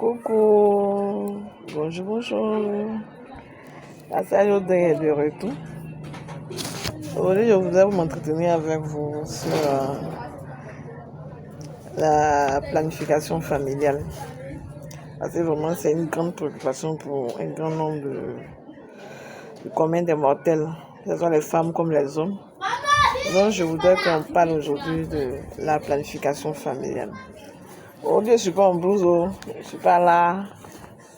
Coucou, bonjour. La salle est de retour. Aujourd'hui, je voudrais m'entretenir avec vous sur la planification familiale. Parce que vraiment, c'est une grande préoccupation pour un grand nombre de communs des mortels, que ce soit les femmes comme les hommes. Donc, je voudrais qu'on parle aujourd'hui de la planification familiale. Aujourd'hui, je ne suis pas en blouse, je ne suis pas là,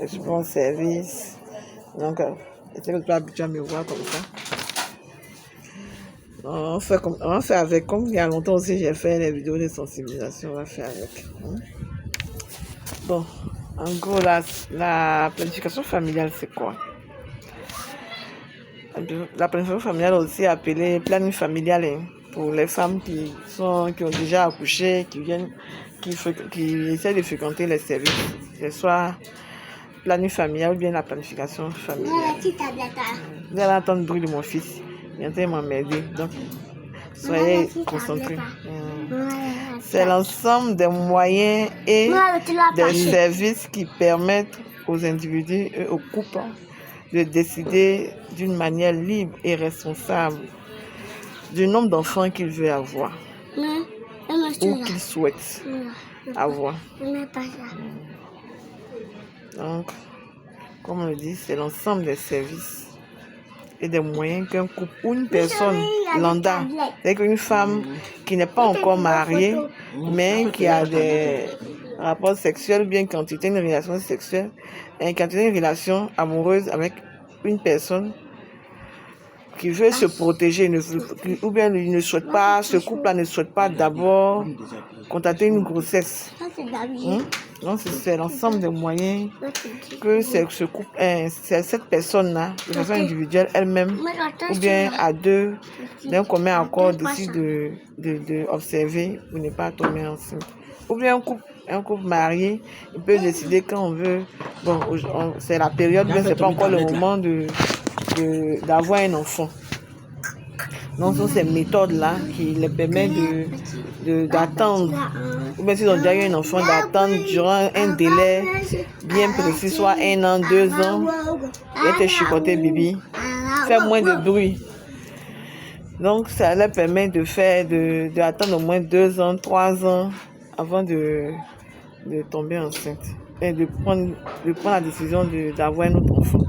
je suis pas en service. Donc, je ne suis pas habituée à me voir comme ça. On fait avec, comme il y a longtemps aussi, j'ai fait les vidéos de sensibilisation, on va faire avec. Bon, en gros, la planification familiale, c'est quoi? La planification familiale, aussi appelée planning familial, pour les femmes qui ont déjà accouché, qui essaient de fréquenter les services, que ce soit planning familial ou bien la planification familiale. Vous allez entendre le bruit de mon fils, il est en train de m'emmerder, donc soyez concentrés. C'est l'ensemble des moyens et des services qui permettent aux individus et aux couples de décider d'une manière libre et responsable du nombre d'enfants qu'ils veulent avoir ou qu'ils souhaitent avoir. Donc, comme on le dit, c'est l'ensemble des services et des moyens qu'un couple ou une personne lambda, c'est-à-dire une femme qui n'est pas encore mariée, mais qui a des rapports sexuels, ou bien quand il y a une relation sexuelle, et quand il y a une relation amoureuse avec une personne qui veut se protéger, ou bien il ne souhaite pas, ce couple-là ne souhaite pas d'abord constater une grossesse. Donc c'est l'ensemble des moyens que ce couple, c'est cette personne-là, de façon individuelle, elle-même, ou bien à deux, d'un commun accord, décide de observer pour ne pas tomber enceinte. Ou bien un couple marié, il peut décider quand on veut, bon, c'est la période, mais c'est pas encore le moment d'avoir un enfant. Donc, ce sont ces méthodes-là qui les permettent d'attendre, ou bien s'ils ont déjà eu un enfant, d'attendre durant un délai bien précis, soit 1 an, 2 ans, et te chicoter bébé, faire moins de bruit. Donc, ça leur permet d'attendre au moins 2 ans, 3 ans avant de tomber enceinte et de prendre la décision d'avoir un autre enfant.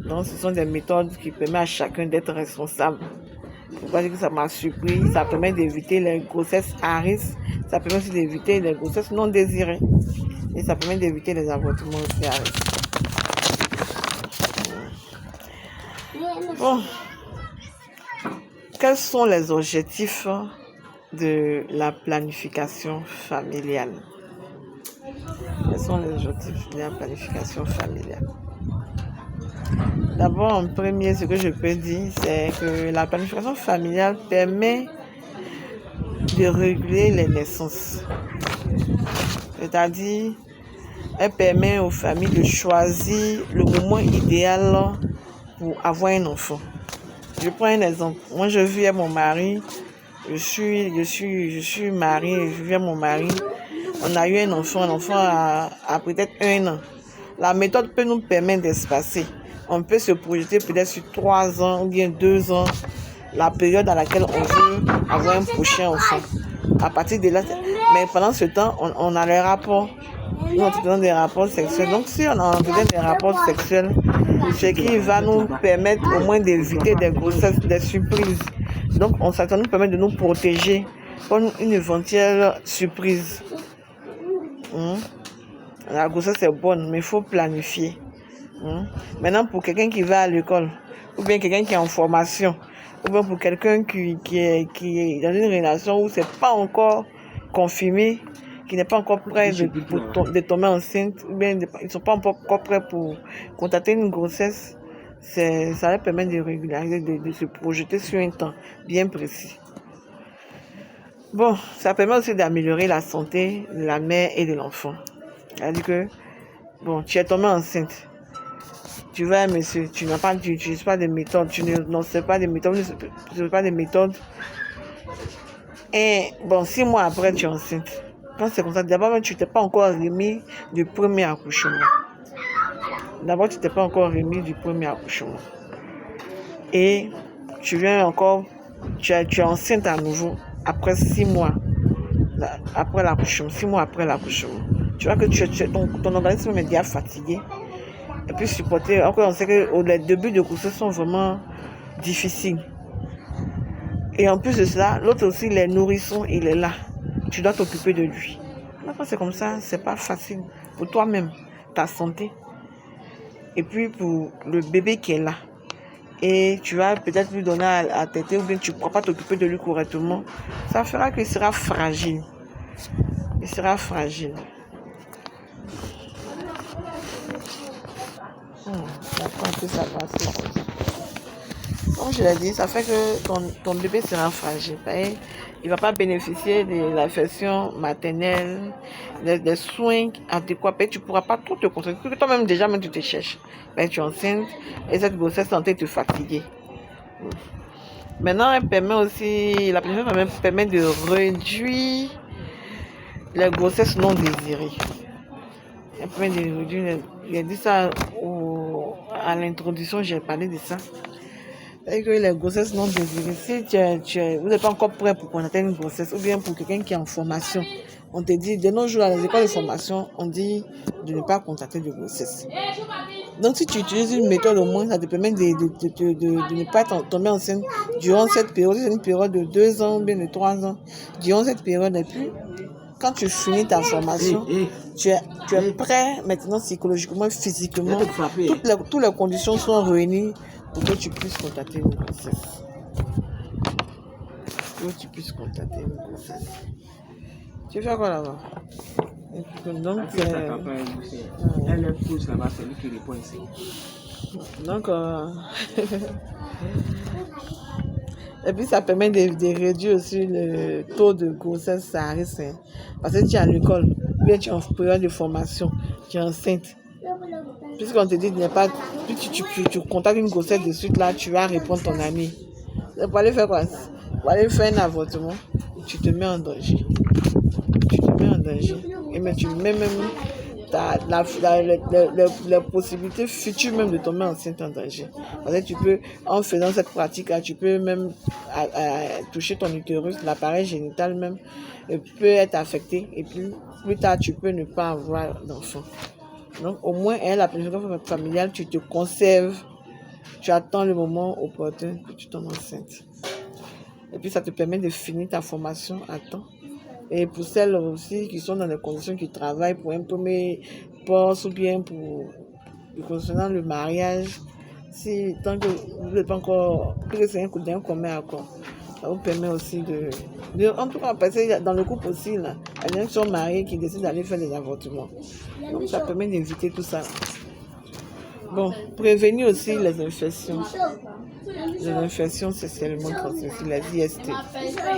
Donc, ce sont des méthodes qui permettent à chacun d'être responsable. Faut pas dire que ça m'a surpris. Ça permet d'éviter les grossesses à risque. Ça permet aussi d'éviter les grossesses non désirées. Et ça permet d'éviter les avortements aussi à risque. Bon. Quels sont les objectifs de la planification familiale? Quels sont les objectifs de la planification familiale? D'abord, en premier, ce que je peux dire, c'est que la planification familiale permet de réguler les naissances. C'est-à-dire, elle permet aux familles de choisir le moment idéal pour avoir un enfant. Je prends un exemple. Moi, je vis avec mon mari. Je suis mariée, je vis avec mon mari. On a eu un enfant a peut-être 1 an. La méthode peut nous permettre d'espacer. On peut se projeter peut-être sur 3 ans ou bien 2 ans, la période à laquelle on veut avoir un prochain enfant. À partir de là, mais pendant ce temps, on a les rapports. Nous entretenons des rapports sexuels. Donc, si on entretient des rapports sexuels, ce qui va nous permettre au moins d'éviter des grossesses, des surprises. Donc, ça nous permet de nous protéger contre une éventuelle surprise. La grossesse est bonne, mais il faut planifier. Maintenant, pour quelqu'un qui va à l'école, ou bien quelqu'un qui est en formation, ou bien pour quelqu'un qui est dans une relation où c'est pas encore confirmé, qui n'est pas encore prêt de tomber enceinte, ou bien ils ne sont pas encore prêts pour constater une grossesse, ça leur permet de régulariser, de se projeter sur un temps bien précis. Bon, ça permet aussi d'améliorer la santé de la mère et de l'enfant. C'est-à-dire que, bon, tu es tombée enceinte. Tu vas, monsieur, tu n'utilises pas de méthodes, tu ne sais pas de méthodes, Et bon, 6 mois après, tu es enceinte. Quand c'est comme ça, d'abord, même, tu t'es pas encore remis du premier accouchement. D'abord, tu t'es pas encore remis du premier accouchement. Et tu viens encore, tu es enceinte à nouveau après 6 mois. Après l'accouchement, 6 mois après l'accouchement. Tu vois que ton organisme est déjà fatigué. Et puis supporter. Encore, on sait que les débuts de grossesse sont vraiment difficiles. Et en plus de cela, l'autre aussi, les nourrissons, il est là. Tu dois t'occuper de lui. Quand c'est comme ça, c'est pas facile pour toi-même, ta santé. Et puis pour le bébé qui est là. Et tu vas peut-être lui donner à téter ou bien tu ne pourras pas t'occuper de lui correctement. Ça fera qu'il sera fragile. Il sera fragile. Ça va, comme je l'ai dit, ça fait que ton bébé sera fragile. Il ne va pas bénéficier de l'affection maternelle, des soins adéquats. Tu ne pourras pas tout te concentrer. Que toi-même, déjà, même tu te cherches. Tu es enceinte et cette grossesse est en train de te fatiguer. Maintenant, elle permet aussi, la planification permet de réduire les grossesses non désirées. Elle permet de réduire, j'ai dit ça à l'introduction, j'ai parlé de ça. C'est que les grossesses non désirées, si vous n'êtes pas encore prêt pour constater une grossesse, ou bien pour quelqu'un qui est en formation, on te dit, de nos jours à les écoles de formation, on dit de ne pas constater de grossesse. Donc si tu utilises une méthode au moins, ça te permet de ne pas tomber enceinte durant cette période. C'est une période de 2 ans, ou bien de 3 ans. Durant cette période, et puis, quand tu finis ta formation, tu es prêt maintenant psychologiquement, physiquement. Toutes les conditions sont réunies pour que tu puisses contacter une grossesse. Tu fais quoi là-bas? Donc, elle pose là-bas, c'est lui qui répond ici. Donc, et puis ça permet de réduire aussi le taux de grossesse, ça risque. Parce que tu es à l'école, bien tu es en période de formation, tu es enceinte. Puisqu'on te dit, tu contactes une grossesse de suite, là, tu vas répondre ton ami. Pour aller faire quoi? Pour aller faire un avortement, tu te mets en danger. Et mais tu mets même les possibilités futures même de tomber enceinte en danger. Parce que tu peux, en faisant cette pratique-là, tu peux même toucher ton utérus, l'appareil génital même, et peut être affecté. Et puis, plus tard, tu peux ne pas avoir d'enfant. Donc, au moins, la planification familiale, tu te conserves, tu attends le moment opportun que tu tombes enceinte. Et puis, ça te permet de finir ta formation à temps. Et pour celles aussi qui sont dans des conditions qui travaillent pour un premier poste ou bien concernant le mariage, tant que vous n'êtes pas encore, que c'est un coup d'un commun accord, ça vous permet aussi en tout cas, parce que dans le couple aussi, là, il y a des gens qui sont mariés qui décident d'aller faire des avortements. Donc ça permet d'éviter tout ça. Bon, prévenir aussi les infections. Les infections sexuellement transmissibles, les IST,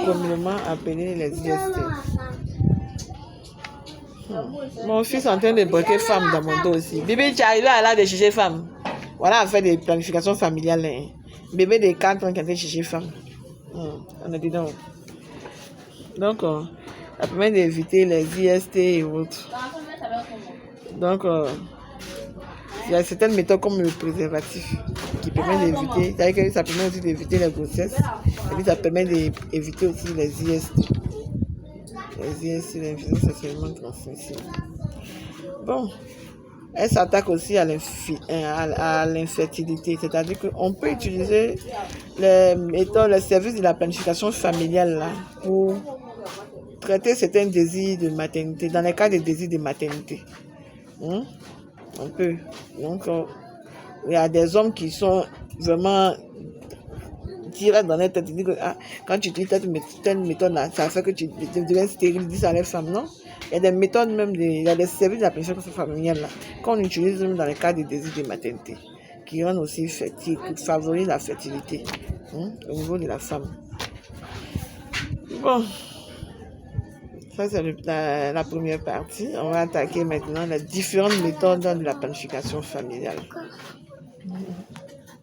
communément appelées les IST. Mon fils est en train de bloquer femme dans mon dos aussi. Bébé, tu es arrivé à l'âge de chercher femme. Voilà, on fait des planifications familiales. Bébé de 4 ans qui a fait chercher femme. On a dit non. Donc, ça permet d'éviter les IST et autres. Donc, il y a certaines méthodes comme le préservatif qui permet d'éviter, c'est-à-dire que ça permet aussi d'éviter les grossesses et puis ça permet d'éviter aussi les IST. Les IST, les infections sexuellement transmissibles. Bon, elle s'attaque aussi à l'infertilité, c'est-à-dire qu'on peut utiliser les méthodes, les services de la planification familiale là, pour traiter certains désirs de maternité, dans les cas de désirs de maternité. On peut. Donc, il y a des hommes qui sont vraiment directs dans leur tête. Ils disent que quand tu utilises telle méthode, là, ça fait que tu deviens stérile. Ils disent à les femmes, non? Il y a des méthodes même, il y a des services de la planification familiale là, qu'on utilise même dans les cas de désirs de maternité, qui rendent aussi fertile, qui favorisent la fertilité au niveau de la femme. Bon. Ça, c'est la première partie. On va attaquer maintenant les différentes méthodes de la planification familiale.